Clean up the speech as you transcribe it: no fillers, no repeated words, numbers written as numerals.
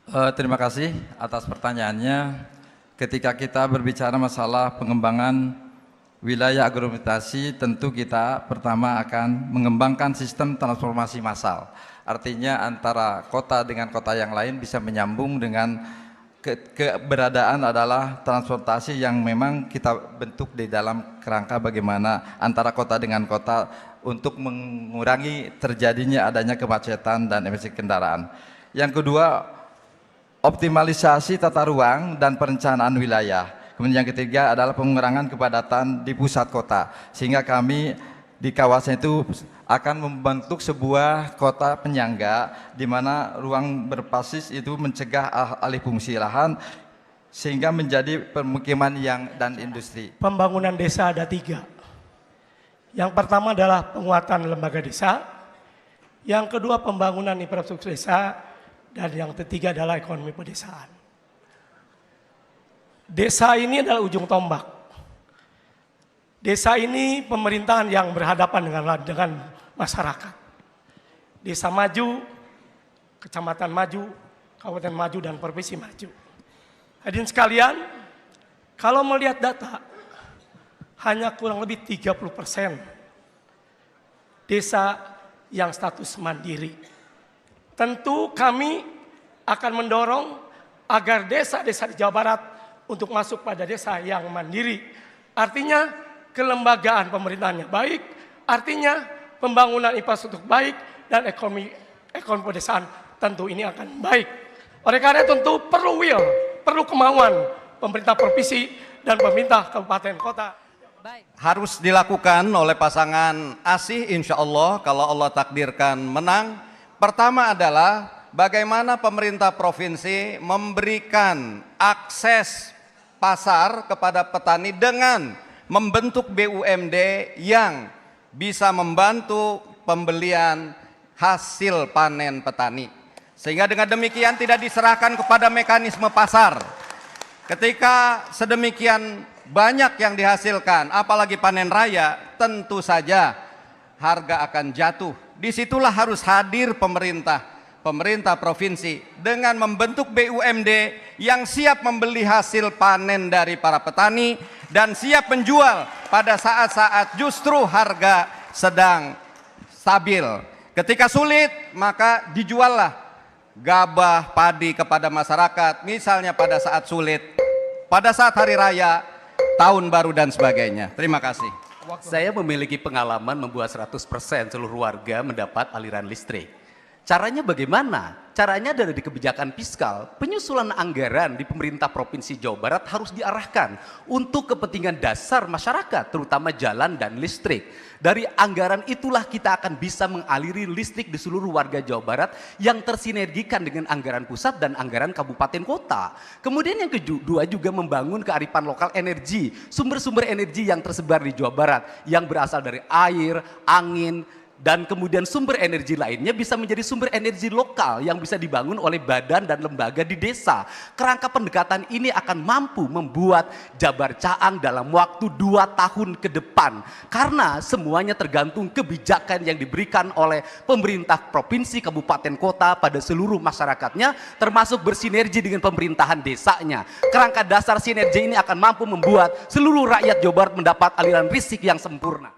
Terima kasih atas pertanyaannya. Ketika kita berbicara masalah pengembangan wilayah agglomerasi, tentu kita pertama akan mengembangkan sistem transformasi massal. Artinya antara kota dengan kota yang lain bisa menyambung dengan keberadaan adalah transportasi yang memang kita bentuk di dalam kerangka bagaimana antara kota dengan kota untuk mengurangi terjadinya adanya kemacetan dan emisi kendaraan. Yang kedua, optimalisasi tata ruang dan perencanaan wilayah. Kemudian yang ketiga adalah pengurangan kepadatan di pusat kota, sehingga kami di kawasan itu akan membentuk sebuah kota penyangga di mana ruang berbasis itu mencegah alih fungsi lahan sehingga menjadi permukiman dan industri. Pembangunan desa ada 3. Yang pertama adalah penguatan lembaga desa, yang kedua pembangunan infrastruktur desa, dan yang ketiga adalah ekonomi pedesaan. Desa ini adalah ujung tombak. Desa ini pemerintahan yang berhadapan dengan masyarakat. Desa maju, kecamatan maju, kabupaten maju, dan provinsi maju. Hadirin sekalian, kalau melihat data, hanya kurang lebih 30% desa yang status mandiri. Tentu kami akan mendorong agar desa-desa di Jawa Barat untuk masuk pada desa yang mandiri. Artinya kelembagaan pemerintahannya baik, artinya pembangunan infrastruktur baik, dan ekonomi pedesaan tentu ini akan baik. Oleh karena tentu perlu perlu kemauan pemerintah provinsi dan pemerintah kabupaten kota. Harus dilakukan oleh pasangan ASih insya Allah kalau Allah takdirkan menang. Pertama adalah bagaimana pemerintah provinsi memberikan akses pasar kepada petani dengan membentuk BUMD yang bisa membantu pembelian hasil panen petani. Sehingga dengan demikian tidak diserahkan kepada mekanisme pasar. Ketika sedemikian banyak yang dihasilkan, apalagi panen raya, tentu saja harga akan jatuh. Disitulah harus hadir pemerintah provinsi dengan membentuk BUMD yang siap membeli hasil panen dari para petani dan siap menjual pada saat-saat justru harga sedang stabil. Ketika sulit maka dijuallah gabah, padi kepada masyarakat, misalnya pada saat sulit, pada saat hari raya, tahun baru dan sebagainya. Terima kasih. Saya memiliki pengalaman membuat 100% seluruh warga mendapat aliran listrik. Caranya bagaimana? Caranya dari kebijakan fiskal, penyusulan anggaran di pemerintah Provinsi Jawa Barat harus diarahkan untuk kepentingan dasar masyarakat, terutama jalan dan listrik. Dari anggaran itulah kita akan bisa mengaliri listrik di seluruh warga Jawa Barat yang tersinergikan dengan anggaran pusat dan anggaran kabupaten kota. Kemudian yang kedua juga membangun kearifan lokal energi, sumber-sumber energi yang tersebar di Jawa Barat yang berasal dari air, angin, dan kemudian sumber energi lainnya bisa menjadi sumber energi lokal yang bisa dibangun oleh badan dan lembaga di desa. Kerangka pendekatan ini akan mampu membuat Jabar Caang dalam waktu 2 tahun ke depan. Karena semuanya tergantung kebijakan yang diberikan oleh pemerintah provinsi, kabupaten, kota pada seluruh masyarakatnya, termasuk bersinergi dengan pemerintahan desanya. Kerangka dasar sinergi ini akan mampu membuat seluruh rakyat Jawa Barat mendapat aliran listrik yang sempurna.